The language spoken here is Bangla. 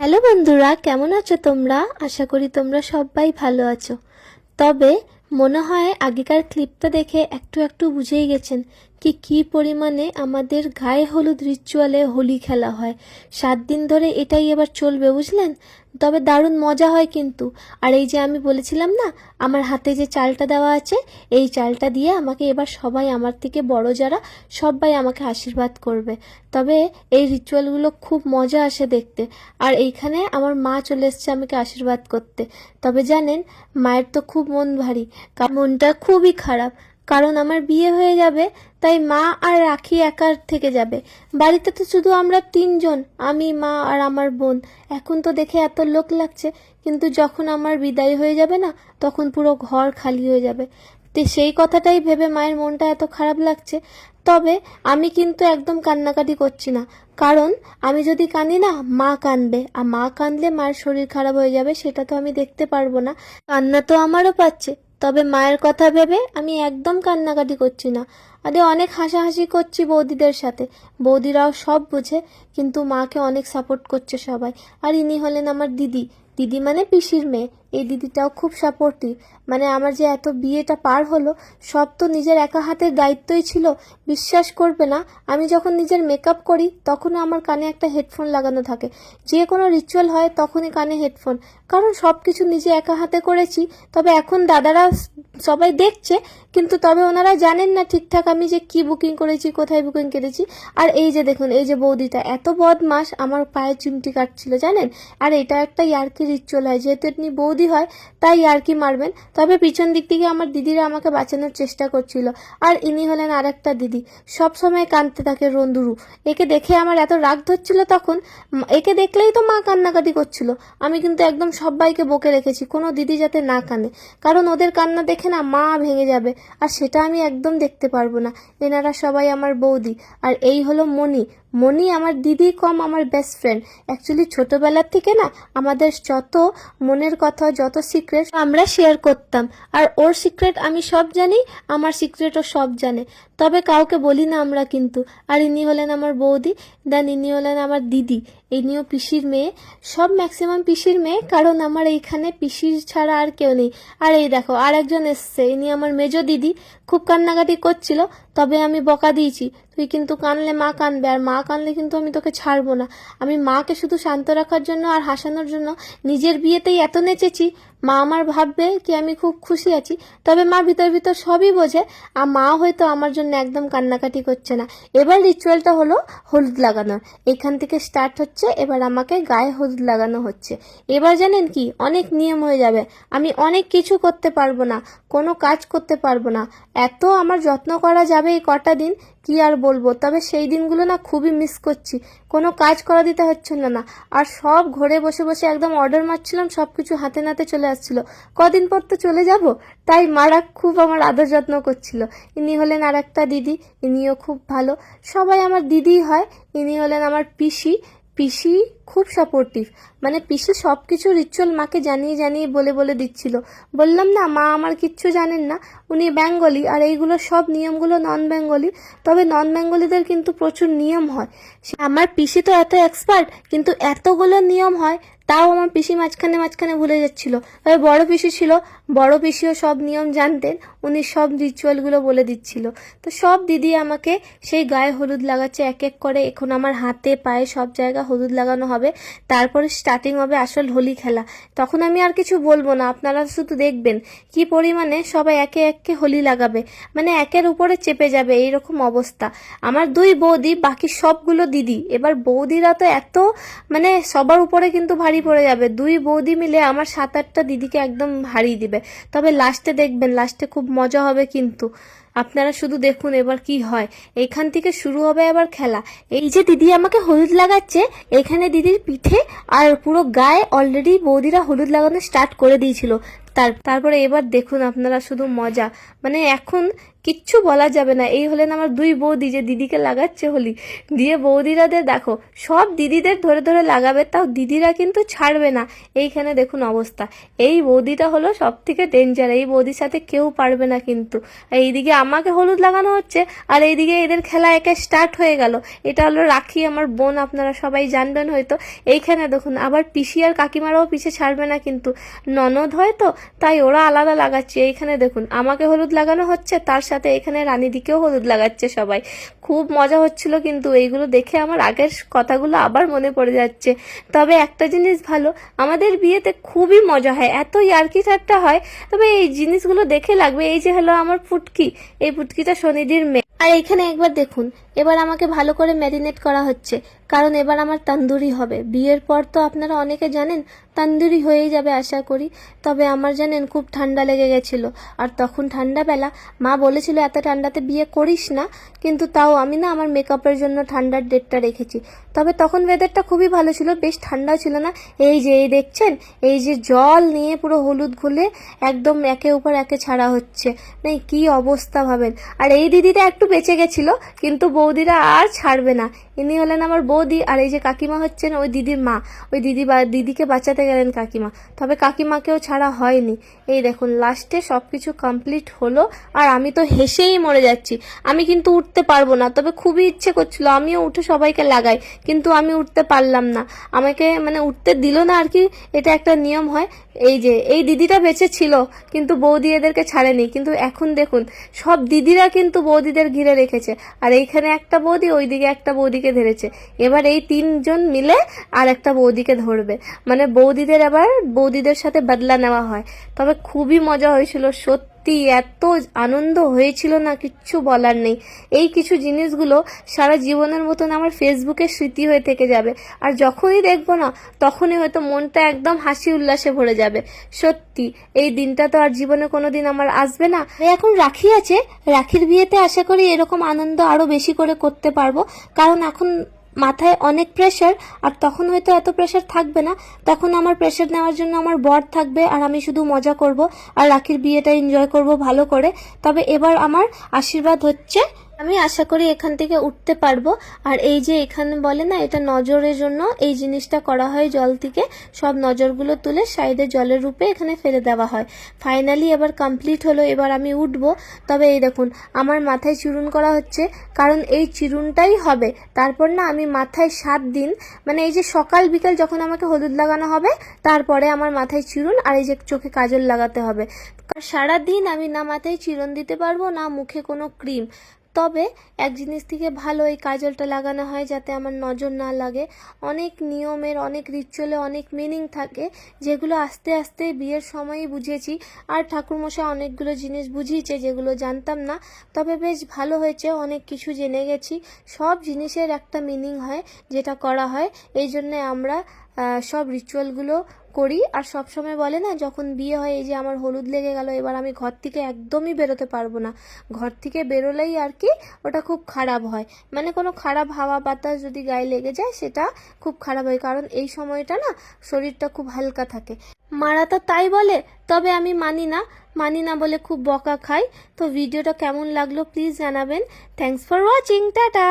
হ্যালো বন্ধুরা, কেমন আছো তোমরা? আশা করি তোমরা সবাই ভালো আছো। তবে মনে হয় আগেকার ক্লিপটা দেখে একটু একটু বুঝেই গেছেন কি পরিমাণে আমাদের গায়ে হলুদ রিচুয়ালে হোলি খেলা হয়। 7 দিন ধরে এটাই এবার চলবে, বুঝলেন? তবে দারুণ মজা হয় কিন্তু। আর এই যে আমি বলেছিলাম না, আমার হাতে যে চালটা দেওয়া আছে, এই চালটা দিয়ে আমাকে এবার সবাই, আমার থেকে বড় যারা, সবাই আমাকে আশীর্বাদ করবে। তবে এই রিচুয়ালগুলো খুব মজা আসে দেখতে। আর এইখানে আমার মা চলে এসছে আমাকে আশীর্বাদ করতে। তবে জানেন, মায়ের তো খুব মন ভারী, মনটা খুবই খারাপ, কারণ আমার বিয়ে হয়ে যাবে, তাই মা আর রাখি একার থেকে যাবে। বাড়িতে তো শুধু আমরা 3 জন, আমি, মা আর আমার বোন। এখন তো দেখে এত লোক লাগছে, কিন্তু যখন আমার বিদায় হয়ে যাবে না, তখন পুরো ঘর খালি হয়ে যাবে। তো সেই কথাটাই ভেবে মায়ের মনটা এত খারাপ লাগছে। তবে আমি কিন্তু একদম কান্নাকাটি করছি না, কারণ আমি যদি কাঁদি না, মা কাঁদবে, আর মা কাঁদলে মায়ের শরীর খারাপ হয়ে যাবে, সেটা তো আমি দেখতে পারবো না। কান্না তো আমারও পাচ্ছে, তবে মায়ের কথা ভেবে আমি একদম কান্নাকাটি করছি না। আরে অনেক হাসাহাসি করছি বৌদিদের সাথে, বৌদিরাও সব বুঝে, কিন্তু মাকে অনেক সাপোর্ট করছে সবাই। আর ইনি হলেন আমার দিদি। দিদি মানে পিসির মেয়ে। এই দিদিটাও খুব সাপোর্টিভ। মানে আমার যে এত বিয়েটা পার হলো, সব তো নিজের একা হাতের দায়িত্বই ছিল। বিশ্বাস করবে না, আমি যখন নিজের মেকআপ করি তখনও আমার কানে একটা হেডফোন লাগানো থাকে। যে কোনো রিচুয়াল হয় তখনই কানে হেডফোন, কারণ সব কিছু নিজে একা হাতে করেছি। তবে এখন দাদারা সবাই দেখছে, কিন্তু তবে ওনারা জানেন না ঠিকঠাক আমি যে কি বুকিং করেছি, কোথায় বুকিং করেছি। আর এই যে দেখুন, এই যে বৌদিটা এত বদমাস, আমার পায়ে চিমটি কাটছিল জানেন। আর এটা একটা ইয়ার্কি রিচুয়াল হয়, যেহেতু এমনি বৌদি হয় তাই ইয়ার্কি মারবেন। তবে পিছন দিক থেকে আমার দিদিরা আমাকে বাঁচানোর চেষ্টা করছিল। আর ইনি হলেন আর একটা দিদি, সব সময় কাঁদতে থাকে রন্দুরু। একে দেখে আমার এত রাগ ধরছিল তখন, একে দেখলেই তো মা কান্নাকাটি করছিল। আমি কিন্তু একদম সবাইকে বকে রেখেছি কোনো দিদি যাতে না কাঁদে, কারণ ওদের কান্না দেখে না মা ভেঙে যাবে, আর সেটা আমি একদম দেখতে পারবো না। এনারা সবাই আমার বৌদি। আর এই হলো মনি। মনি আমার দিদি কম আমার বেস্ট ফ্রেন্ড। অ্যাকচুয়ালি ছোটবেলার থেকে না আমাদের যত মনের কথা, যত সিক্রেট আমরা শেয়ার করতাম। আর ওর সিক্রেট আমি সব জানি, আমার সিক্রেট ও সব জানে, তবে কাউকে বলি না আমরা কিন্তু। আর ইনি হলেন আমার বৌদি, দেন ইনি হলেন আমার দিদি। ইনিও পিসির মেয়ে, সব ম্যাক্সিমাম পিসির মেয়ে, কারণ আমার এইখানে পিসির ছাড়া আর কেউ নেই। আর এই দেখো আর একজন এসছে, ইনি আমার মেজো দিদি। খুব কান্নাকাটি করছিল, তবে আমি বকা দিয়েছি, তুই কিন্তু কানলে মা কানবে, আর মা কানলে কিন্তু আমি তোকে ছাড়বো না। আমি মাকে শুধু শান্ত রাখার জন্য আর হাসানোর জন্য নিজের বিয়েতেই এত নেচেছি, মা আমার ভাববে কি আমি খুব খুশি আছি। তবে মা ভিতর ভিতর সবই বোঝে, আর মা হয়তো আমার জন্য একদম কান্নাকাটি করছে না। এবার রিচুয়ালটা হলো হলুদ লাগানোর। এখান থেকে স্টার্ট হচ্ছে, এবার আমাকে গায়ে হলুদ লাগানো হচ্ছে। এবার জানেন কি, অনেক নিয়ম হয়ে যাবে, আমি অনেক কিছু করতে পারবো না, কোনো কাজ করতে পারবো না। এত আমার যত্ন করা যাবে এই কটা দিন, কি আর বলবো। তবে সেই দিনগুলো না খুবই মিস করছি, কোনো কাজ করা দিতে হচ্ছিল না। আর সব ঘরে বসে বসে একদম অর্ডার মারছিলাম, সব কিছু হাতে নাতে চলে আসছিল। কদিন পর তো চলে যাব, তাই মারা খুব আমার আদর যত্ন করছিল। ইনি হলেন আর একটা দিদি, ইনিও খুব ভালো, সবাই আমার দিদিই হয়। ইনি হলেন আমার পিসি। পিসি খুব সাপোর্টিভ, মানে পিসি সব কিছু রিচুয়াল মাকে জানিয়ে জানিয়ে বলে বলে দিচ্ছিল। বললাম না, মা আমার কিচ্ছু জানেন না, উনি বেঙ্গলি, আর এইগুলো সব নিয়মগুলো নন বেঙ্গলি। তবে নন বেঙ্গলিদের কিন্তু প্রচুর নিয়ম হয়। আমার পিসি তো এত এক্সপার্ট, কিন্তু এতগুলো নিয়ম হয় তাও আমার পিসি মাঝখানে মাঝখানে ভুলে যাচ্ছিল। তবে বড় পিসি ছিল, বড় পিসিও সব নিয়ম জানতেন, উনি সব রিচুয়ালগুলো বলে দিচ্ছিল। তো সব দিদি আমাকে সেই গায়ে হলুদ লাগাচ্ছে এক এক করে। এখন আমার হাতে পায়ে সব জায়গা হলুদ লাগানো হবে, তারপরে স্টার্টিং হবে আসল হোলি খেলা। তখন আমি আর কিছু বলবো না, আপনারা শুধু দেখবেন কি পরিমাণে সবাই একে একে হোলি লাগাবে, মানে একের উপরে চেপে যাবে, এইরকম অবস্থা। আমার 2 বৌদি, বাকি সবগুলো দিদি। এবার বৌদিরা তো এত, মানে সবার উপরে কিন্তু ভারী পড়ে যাবে। 2 বৌদি মিলে আমার 7-8টা দিদিকে একদম হারিয়ে দিবে। তবে লাস্টে দেখবেন, লাস্টে খুব মজা হবে কিন্তু। আপনারা শুধু দেখুন এবার কি হয়। এইখান থেকে শুরু হবে আবার খেলা। এই যে দিদি আমাকে হলুদ লাগাচ্ছে, এখানে দিদির পিঠে আর পুরো গায়ে অলরেডি বৌদিরা হলুদ লাগানো স্টার্ট করে দিয়েছিল। তারপরে এবার দেখুন আপনারা শুধু মজা, মানে এখন কিচ্ছু বলা যাবে না। এই হলেন আমার দুই বৌদি যে দিদিকে লাগাচ্ছে হোলি। দিয়ে বৌদিরাদের দেখো, সব দিদিদের ধরে ধরে লাগাবে, তাও দিদিরা কিন্তু ছাড়বে না। এইখানে দেখুন অবস্থা। এই বৌদিটা হলো সব থেকে ডেঞ্জার, এই বৌদির সাথে কেউ পারবে না কিন্তু। এইদিকে আমাকে হলুদ লাগানো হচ্ছে, আর এইদিকে এদের খেলা একে স্টার্ট হয়ে গেল। এটা হলো রাখি, আমার বোন, আপনারা সবাই জানবেন হয়তো। এইখানে দেখুন আবার পিসি আর কাকিমারাও পিছে ছাড়বে না কিন্তু, ননদ হয় তো তাই ওরা আলাদা লাগাচ্ছে। এইখানে দেখুন আমাকে হলুদ লাগানো হচ্ছে, তার সাথে এখানে রানীদিকেও হলুদ লাগাচ্ছে সবাই। খুব মজা হচ্ছিল কিন্তু এইগুলো দেখে আমার আগের কথাগুলো আবার মনে পড়ে যাচ্ছে। তবে একটা জিনিস ভালো, আমাদের বিয়েতে খুবই মজা হয়, এত ইয়ার্কি ঠাট্টা হয়। তবে এই জিনিসগুলো দেখে লাগবে। এই যে হলো আমার পুটকি, এই পুটকিটা শনিদির মেয়ে। আর এখানে একবার দেখুন, এবার আমাকে ভালো করে ম্যারিনেট করা হচ্ছে, কারণ এবার আমার তান্দুরি হবে। বিয়ের পর তো আপনারা অনেকে জানেন তান্দুরি হয়েই যাবে আশা করি। তবে আমার জানেন খুব ঠান্ডা লেগে গেছিলো, আর তখন ঠান্ডাবেলা মা বলেছিল এত ঠান্ডাতে বিয়ে করিস না, কিন্তু তাও আমি না আমার মেকআপের জন্য ঠান্ডার ডেটটা রেখেছি। তবে তখন ওয়েদারটা খুবই ভালো ছিল, বেশ ঠান্ডাও ছিল না। এই যে এই দেখছেন, এই যে জল নিয়ে পুরো হলুদ ঘুলে একদম একে উপর একে ছাড়া হচ্ছে, নেই কি অবস্থা ভাবেন। আর এই দিদিটা একটু বেঁচে গেছিল, কিন্তু বৌদিরা আর ছাড়বে না। ইনি হলেন আমার বৌদি, আর এই যে কাকিমা হচ্ছেন ওই দিদির মা। ওই দিদিকে বাঁচাতে গেলেন কাকিমা, তবে কাকিমাকেও ছাড়া হয়নি। এই দেখুন লাস্টে সব কিছু কমপ্লিট হলো, আর আমি তো হেসেই মরে যাচ্ছি। আমি কিন্তু উঠতে পারবো না, তবে খুবই ইচ্ছে করছিল আমিও উঠে সবাইকে লাগাই, কিন্তু আমি উঠতে পারলাম না। আমাকে মানে উঠতে দিল না আর কি, এটা একটা নিয়ম হয়। এই যে এই দিদিটা বেঁচে ছিল, কিন্তু বৌদি এদেরকে ছাড়েনি। কিন্তু এখন দেখুন সব দিদিরা কিন্তু বৌদিদের ঘিরে রেখেছে, আর এইখানে একটা বৌদি, ওইদিকে একটা বৌদিকে ধরেছে। এবার এই তিনজন মিলে আর একটা বৌদিকে ধরবে, মানে বৌদিদের আবার বৌদিদের সাথে বদলা নেওয়া হয়। তবে খুবই মজা হয়েছিল সত্যি, এত আনন্দ হয়েছিল না কিচ্ছু বলার নেই। এই কিছু জিনিসগুলো সারা জীবনের মতন আমার ফেসবুকে স্মৃতি হয়ে থেকে যাবে, আর যখনই দেখবো না তখনই হয়তো মনটা একদম হাসি উল্লাসে ভরে যাবে। সত্যি এই দিনটা তো আর জীবনে কোনোদিন আমার আসবে না। এখন রাখি আছে, রাখির বিয়েতে আশা করি এরকম আনন্দ আরো বেশি করে করতে পারবো, কারণ এখন মাথায় অনেক প্রেশার, আর তখন হয়তো এত প্রেশার থাকবে না। তখন আমার প্রেশার নেওয়ার জন্য আমার বর থাকবে, আর আমি শুধু মজা করব আর রাখির বিয়েটা এনজয় করব ভালো করে। তবে এবার আমার আশীর্বাদ হচ্ছে, আমি আশা করি এখান থেকে উঠতে পারবো। আর এই যে এখানে বলে না এটা নজরের জন্য এই জিনিসটা করা হয়, জল থেকে সব নজরগুলো তুলে সাইডে জলের রূপে এখানে ফেলে দেওয়া হয়। ফাইনালি এবার কমপ্লিট হলো, এবার আমি উঠবো। তবে এই দেখুন আমার মাথায় চিরুন করা হচ্ছে, কারণ এই চিরুনটাই হবে। তারপর না আমি মাথায় 7 দিন, মানে এই যে সকাল বিকাল যখন আমাকে হলুদ লাগানো হবে, তারপরে আমার মাথায় চিরুন আর এই যে চোখে কাজল লাগাতে হবে। সারাদিন আমি না মাথায় চিরুন দিতে পারবো না মুখে কোনো ক্রিম। তবে এক জিনিস থেকে ভালো এই কাজলটা লাগানো হয় যাতে আমার নজর না লাগে। অনেক নিয়মের, অনেক রিচুয়ালে অনেক মিনিং থাকে, যেগুলো আস্তে আস্তে বিয়ের সময়ই বুঝেছি। আর ঠাকুরমশাই অনেকগুলো জিনিস বুঝিয়েছে যেগুলো জানতাম না। তবে বেশ ভালো হয়েছে, অনেক কিছু জেনে গেছি। সব জিনিসের একটা মিনিং হয় যেটা করা হয়, এই জন্যে আমরা সব রিচুয়ালগুলো করি। আর সব সময় বলে না যখন বিয়ে হয়, এই যে আমার হলুদ লেগে গেল, এবার আমি ঘর থেকে একদমই বেরোতে পারবো না। ঘর থেকে বেরোলেই আর কি ওটা খুব খারাপ হয়, মানে কোনো খারাপ হাওয়া বাতাস যদি গায়ে লেগে যায় সেটা খুব খারাপ হয়, কারণ এই সময়টা না শরীরটা খুব হালকা থাকে। মারা তো তাই বলে, তবে আমি মানি না বলে খুব বকা খাই। তো ভিডিওটা কেমন লাগলো প্লিজ জানাবেন। Thanks for watching, tata.